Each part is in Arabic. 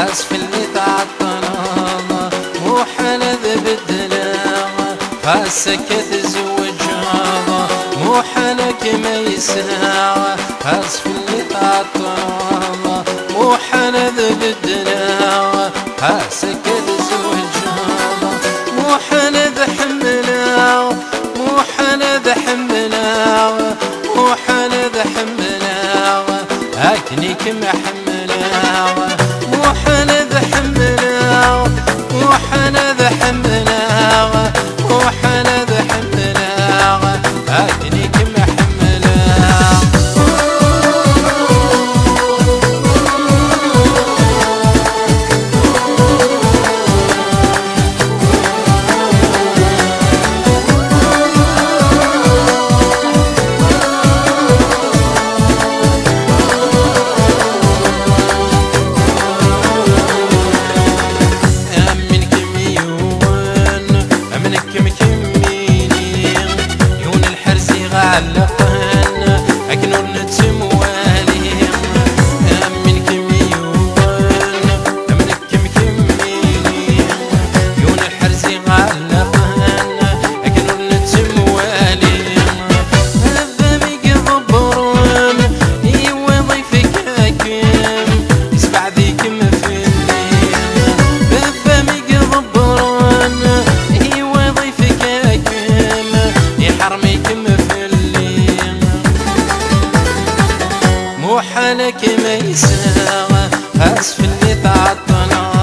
اسف اللي تعطنا وحنا ذبدنا فاسكت زوجها وحنا كما يساوى اسف اللي تعطنا وحنا ذبدنا فاسكت زوجها وحنا ذحمنا وحنا ذحمنا وحنا ذحمنا هاكني كما حملنا وحنا ذحمنا وحنا ذحمنا وحنا ذحمنا هاكني كما حملنا علقنا أكنور نتسموالي من كميون من كميني يون الحرزي علقنا أكنور نتسموالي هذا ضبرون يوظيفك أكيم يسبع ذيك مفلين هذا ضبرون يوظيفك أكيم يحرميك وحنك ما يساوى اسف اللي تعطنا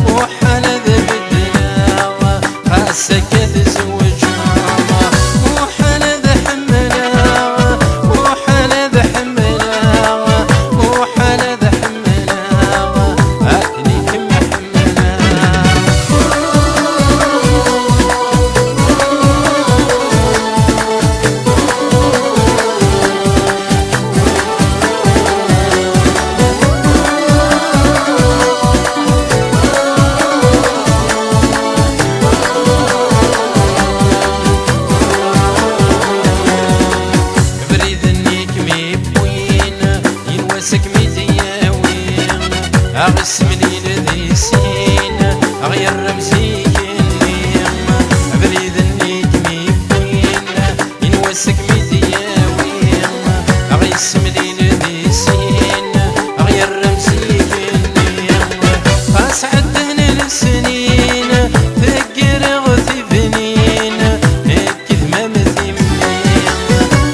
وحنا ذبدنا فاسكت زوجنا وحنا ذحمنا وحنا ذحمنا وحنا ذحمنا هاكني كما حملنا أغسم لي لذي سين أغير رمزي كنيم أبريد النيك ميبين ينوسك ميزياوين أغسم لي لذي سين أغير رمزي كنيم فاسعد هنا السنين فكر غثي بنين نكذ ما مثمين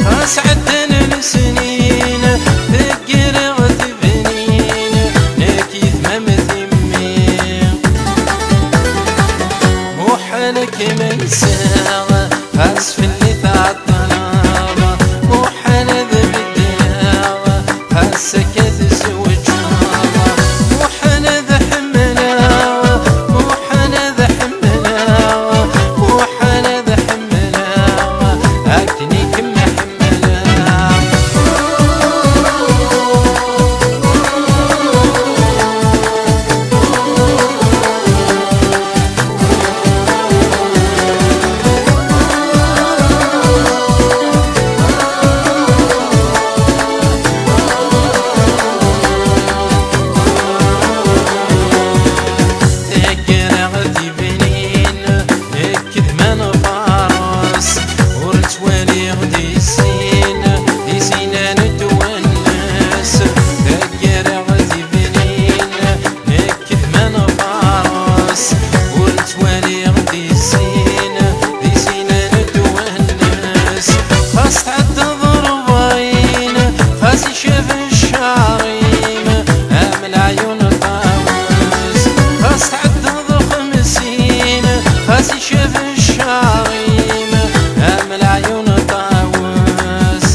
فاسعد هنا السنين فكر غثي كما يساوى اسف اللي تعطنا وحنا ذبدنا فاسكت زوجنا وحنا ذحمنا وحنا ذحمنا وحنا ذحمنا هاكني كما حملنا شاف الشعريم امل عيون طاووس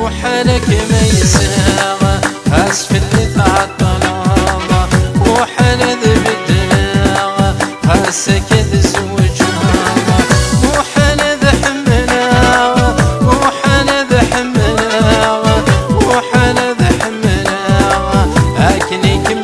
وحالك ما يساوى اسف اللي تعطنا وحنا ذبدنا فاسكت زوجنا وحنا ذحمنا وحنا ذحمنا وحنا ذحمنا هاكني